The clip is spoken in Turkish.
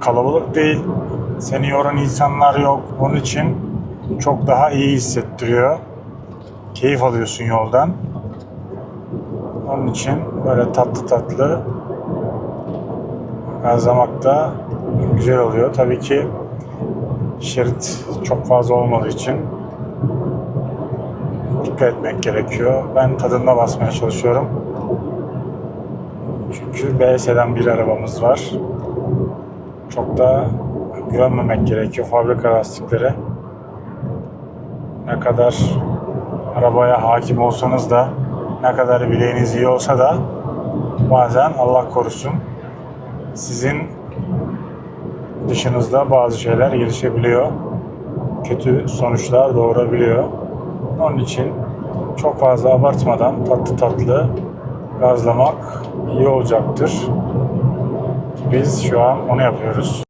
Kalabalık değil, seni yoran insanlar yok. Onun için çok daha iyi hissettiriyor. Keyif alıyorsun yoldan. Onun için böyle tatlı tatlı gazlamak da güzel oluyor. Tabii ki şerit çok fazla olmadığı için dikkat etmek gerekiyor. Ben tadında basmaya çalışıyorum. Çünkü BS'den bir arabamız var. Çok da güvenmemek gerekiyor fabrika lastiklere. Ne kadar arabaya hakim olsanız da, ne kadar bileğiniz iyi olsa da bazen Allah korusun sizin dışınızda bazı şeyler gelişebiliyor. Kötü sonuçlar doğurabiliyor. Onun için çok fazla abartmadan tatlı tatlı gazlamak iyi olacaktır. Biz şu an onu yapıyoruz.